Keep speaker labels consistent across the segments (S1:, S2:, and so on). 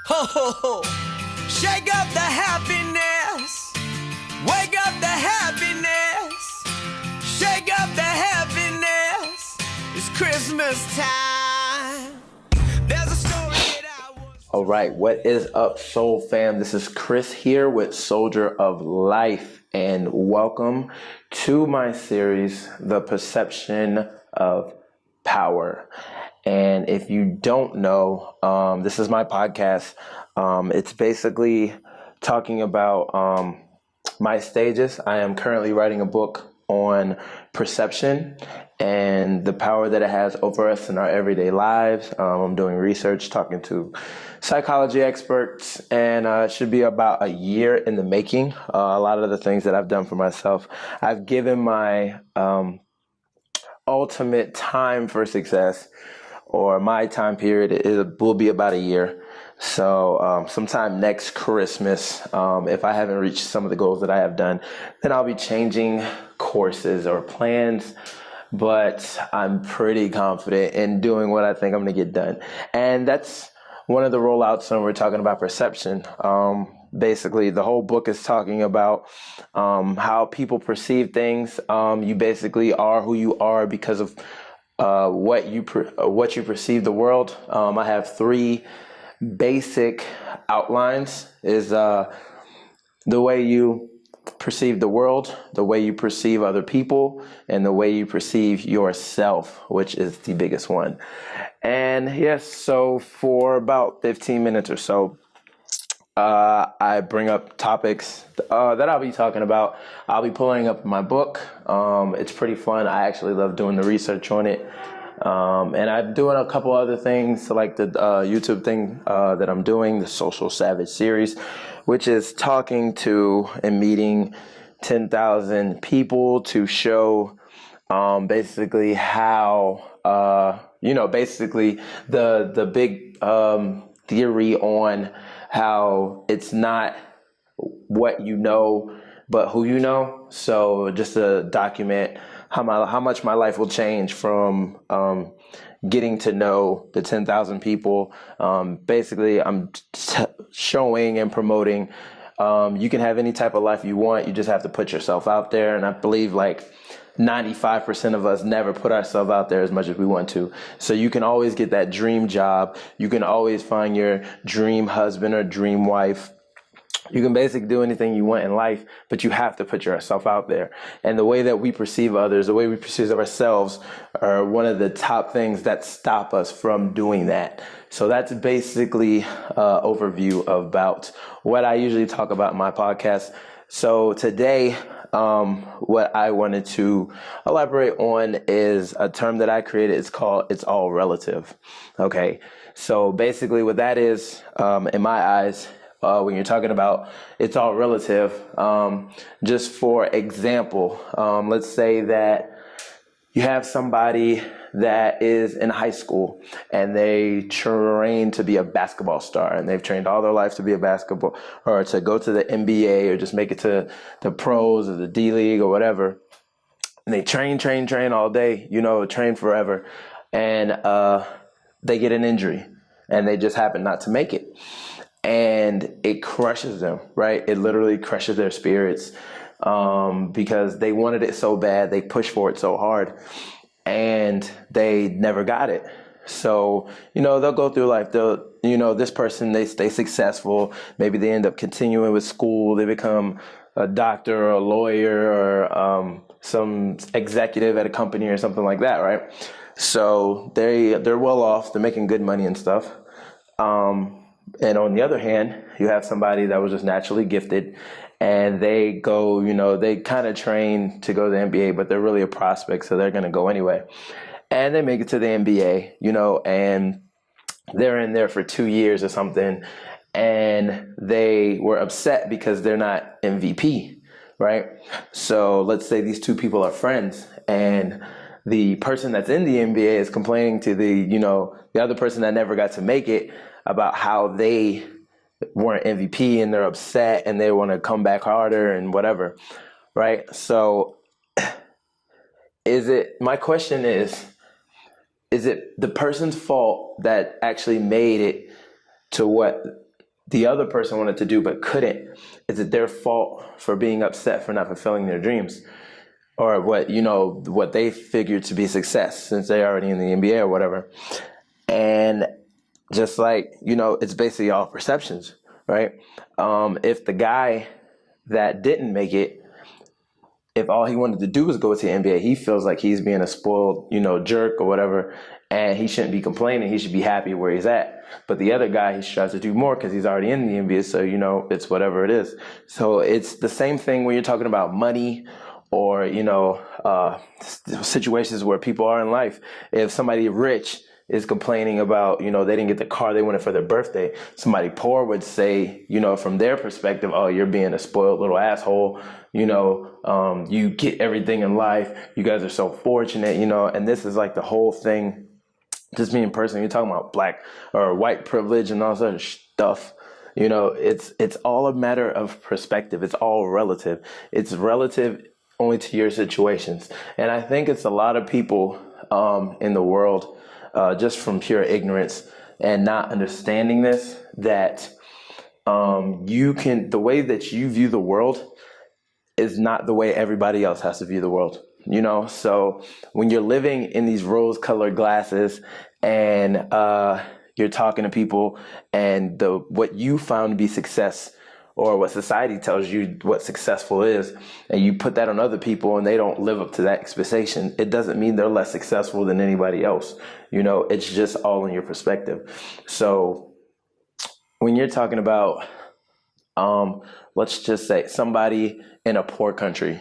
S1: Ho, ho, ho. Shake up the happiness. Wake up the happiness. Shake up the happiness. It's Christmas time. There's a story that I was...
S2: All right, what is up, Soul Fam? This is Chris here with Soldier of Life, and welcome to my series, The Perception of Power. And if you don't know, this is my podcast. It's basically talking about my stages. I am currently writing a book on perception and the power that it has over us in our everyday lives. I'm doing research, talking to psychology experts, and it should be about a year in the making. A lot of the things that I've done for myself, I've given my ultimate time for success, or my time period, will be about a year. So sometime next Christmas, if I haven't reached some of the goals that I have done, then I'll be changing courses or plans. But I'm pretty confident in doing what I think I'm going to get done. And that's one of the rollouts when we're talking about perception. Basically, the whole book is talking about how people perceive things. You basically are who you are because of what you perceive the world. I have three basic outlines: is the way you perceive the world, the way you perceive other people, and the way you perceive yourself, which is the biggest one. And yes, so for about 15 minutes or so, I bring up topics that I'll be talking about. I'll be pulling up my book. It's pretty fun. I actually love doing the research on it. And I'm doing a couple other things, like the YouTube thing that I'm doing, the Social Savage series, which is talking to and meeting 10,000 people to show basically how, basically the big theory on how it's not what you know, but who you know. So just to document how much my life will change from getting to know the 10,000 people. Basically, I'm showing and promoting you can have any type of life you want. You just have to put yourself out there. And I believe like 95% of us never put ourselves out there as much as we want to. So you can always get that dream job. You can always find your dream husband or dream wife. You can basically do anything you want in life, but you have to put yourself out there. And the way that we perceive others, the way we perceive ourselves, are one of the top things that stop us from doing that. So that's basically an overview about what I usually talk about in my podcast. So today, what I wanted to elaborate on is a term that I created. It's called "it's all relative." Okay. So basically what that is, in my eyes, when you're talking about it's all relative, just for example, let's say that you have somebody that is in high school and they train to be a basketball star, and they've trained all their life to be a basketball or to go to the NBA or just make it to the pros or the D League or whatever. And they train all day, train forever. And they get an injury and they just happen not to make it. And it crushes them, right? It literally crushes their spirits because they wanted it so bad. They pushed for it so hard and they never got it. So, they'll go through life. This person, they stay successful. Maybe they end up continuing with school. They become a doctor or a lawyer or some executive at a company or something like that, right? So they're well off. They're making good money and stuff. And on the other hand, you have somebody that was just naturally gifted and they go, they kind of train to go to the NBA, but they're really a prospect. So they're going to go anyway. And they make it to the NBA, and they're in there for 2 years or something. And they were upset because they're not MVP, right? So let's say these two people are friends and the person that's in the NBA is complaining to the other person that never got to make it about how they weren't MVP and they're upset and they want to come back harder and whatever, right? So my question is it the person's fault that actually made it to what the other person wanted to do but couldn't? Is it their fault for being upset for not fulfilling their dreams? Or what they figured to be success since they're already in the NBA or whatever. And just like, it's basically all perceptions, right? If the guy that didn't make it, if all he wanted to do was go to the NBA, he feels like he's being a spoiled, jerk or whatever, and he shouldn't be complaining. He should be happy where he's at. But the other guy, he strives to do more because he's already in the NBA. So, it's whatever it is. So it's the same thing when you're talking about money or, situations where people are in life. If somebody rich is complaining about, they didn't get the car they wanted for their birthday, somebody poor would say, from their perspective, oh, you're being a spoiled little asshole. You get everything in life. You guys are so fortunate, and this is like the whole thing. Just being personal, you're talking about black or white privilege and all this other stuff. It's all a matter of perspective. It's all relative. It's relative only to your situations. And I think it's a lot of people in the world, just from pure ignorance and not understanding this, that the way that you view the world is not the way everybody else has to view the world. So when you're living in these rose-colored glasses and you're talking to people and what you found to be success or what society tells you what successful is, and you put that on other people and they don't live up to that expectation, it doesn't mean they're less successful than anybody else. It's just all in your perspective. So when you're talking about, let's just say somebody in a poor country,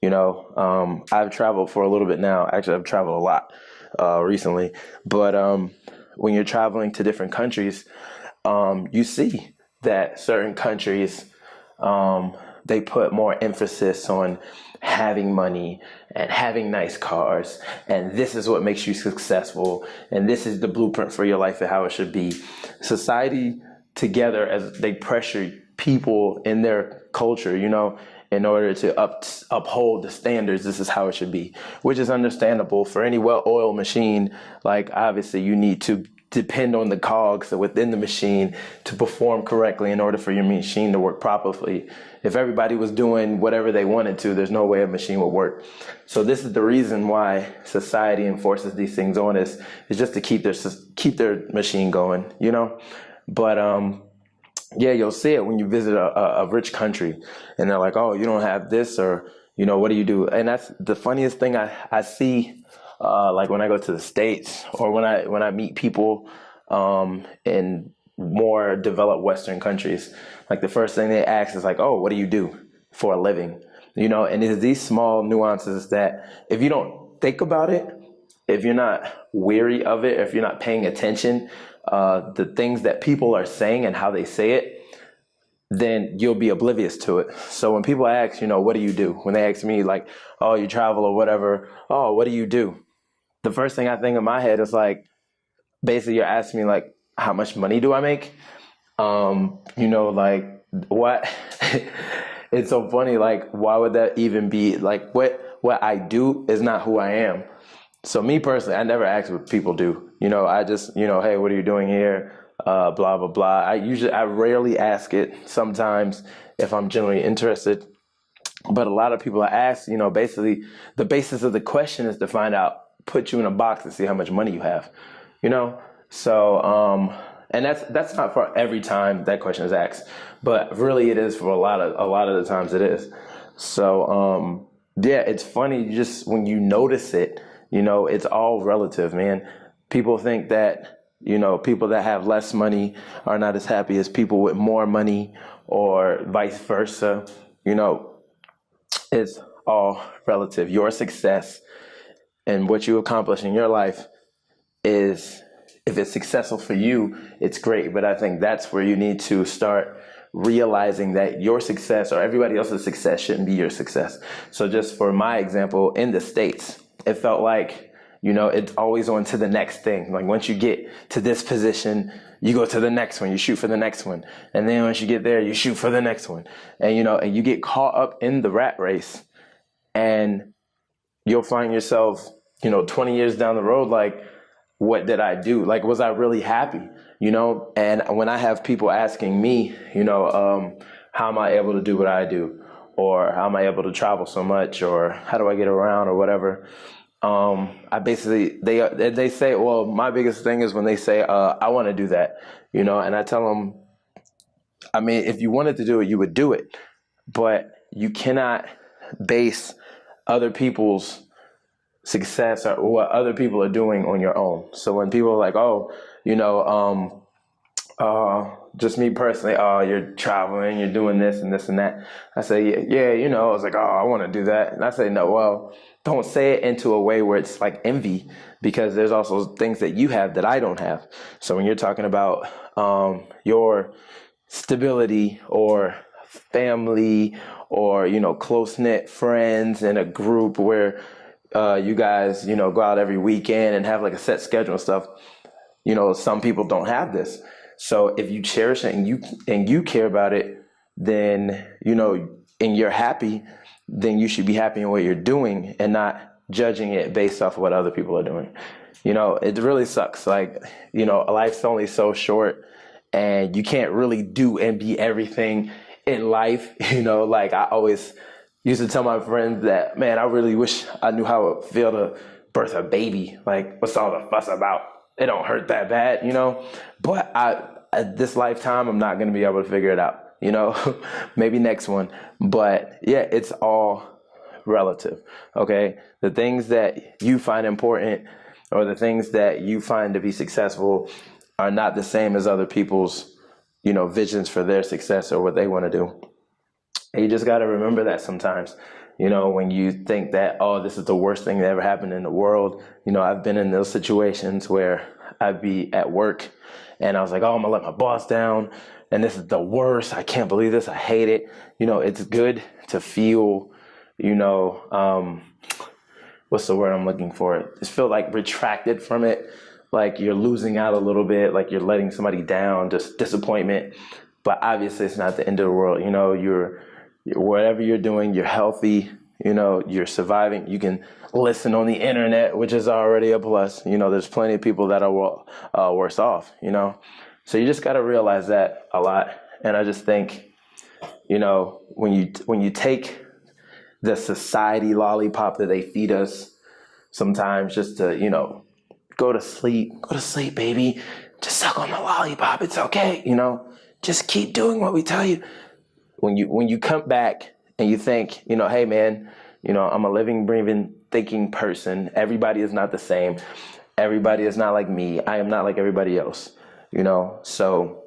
S2: I've traveled for a little bit now. Actually, I've traveled a lot recently. But when you're traveling to different countries, you see that certain countries, they put more emphasis on having money and having nice cars. And this is what makes you successful. And this is the blueprint for your life and how it should be. Society together, as they pressure people in their culture, in order to uphold the standards, this is how it should be, which is understandable for any well-oiled machine. Like, obviously, you need to depend on the cogs within the machine to perform correctly in order for your machine to work properly. If everybody was doing whatever they wanted to, there's no way a machine would work. So this is the reason why society enforces these things on us, is just to keep their machine going, But yeah, you'll see it when you visit a rich country and they're like, oh, you don't have this, or, what do you do? And that's the funniest thing I see, like when I go to the States or when I meet people in more developed Western countries. Like the first thing they ask is like, oh, what do you do for a living? And it's these small nuances that if you don't think about it, if you're not wary of it, if you're not paying attention, the things that people are saying and how they say it, then you'll be oblivious to it. So when people ask, what do you do? When they ask me like, oh, you travel or whatever, oh, what do you do? The first thing I think in my head is like, basically you're asking me like, how much money do I make? Like what? It's so funny. Like, why would that even be like what I do is not who I am. So me personally, I never ask what people do. I just, hey, what are you doing here? Blah, blah, blah. I rarely ask it. Sometimes if I'm genuinely interested, but a lot of people I ask, basically the basis of the question is to find out, put you in a box and see how much money you have, So, and that's not for every time that question is asked, but really it is for a lot of the times it is. So, yeah, it's funny just when you notice it. It's all relative, man. People think that, people that have less money are not as happy as people with more money or vice versa. It's all relative. Your success and what you accomplish in your life is, if it's successful for you, it's great. But I think that's where you need to start realizing that your success or everybody else's success shouldn't be your success. So just for my example, in the States, it felt like, it's always on to the next thing. Like once you get to this position, you go to the next one, you shoot for the next one. And then once you get there, you shoot for the next one. And, and you get caught up in the rat race and you'll find yourself, 20 years down the road, like, what did I do? Like, was I really happy? And when I have people asking me, how am I able to do what I do? Or how am I able to travel so much? Or how do I get around or whatever? I basically, they say, well, my biggest thing is when they say, I want to do that, and I tell them, I mean, if you wanted to do it, you would do it, but you cannot base other people's success or what other people are doing on your own. So when people are like, oh, just me personally, oh, you're traveling, you're doing this and this and that. I say, yeah, I was like, oh, I want to do that. And I say, no, well, don't say it into a way where it's like envy, because there's also things that you have that I don't have. So when you're talking about your stability or family or, close-knit friends in a group where you guys, go out every weekend and have like a set schedule and stuff, some people don't have this. So if you cherish it and you care about it, then, and you're happy, then you should be happy in what you're doing and not judging it based off of what other people are doing. It really sucks. Like, life's only so short and you can't really do and be everything in life. Like I always used to tell my friends that, man, I really wish I knew how it would feel to birth a baby. Like, what's all the fuss about? It don't hurt that bad, but at this lifetime, I'm not going to be able to figure it out, maybe next one. But yeah, it's all relative. Okay. The things that you find important or the things that you find to be successful are not the same as other people's, visions for their success or what they want to do. And you just got to remember that sometimes, when you think that, oh, this is the worst thing that ever happened in the world. I've been in those situations where I'd be at work and I was like, oh, I'm gonna let my boss down and this is the worst. I can't believe this. I hate it. It's good to feel, what's the word I'm looking for? Just feel like retracted from it. Like you're losing out a little bit, like you're letting somebody down, just disappointment. But obviously it's not the end of the world. You're whatever you're doing, you're healthy, you're surviving. You can listen on the internet, which is already a plus. There's plenty of people that are worse off, So you just got to realize that a lot. And I just think, when you take the society lollipop that they feed us sometimes just to, go to sleep, baby, just suck on the lollipop. It's okay. Just keep doing what we tell you. When you come back and you think, hey man, I'm a living, breathing, thinking person. Everybody is not the same. Everybody is not like me. I am not like everybody else, So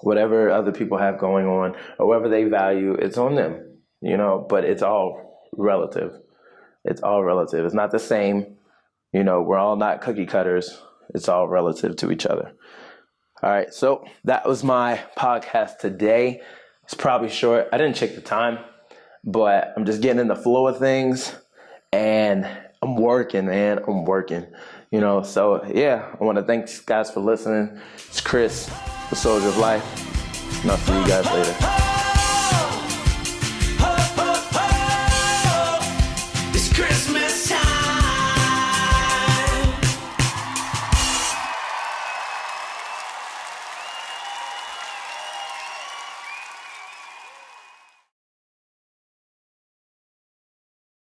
S2: whatever other people have going on or whatever they value, it's on them, but it's all relative. It's all relative. It's not the same. We're all not cookie cutters. It's all relative to each other. All right. So that was my podcast today. It's probably short. I didn't check the time, but I'm just getting in the flow of things and I'm working, man. I'm working, so yeah, I want to thank you guys for listening. It's Kris, the Soldier of Life, and I'll see you guys later.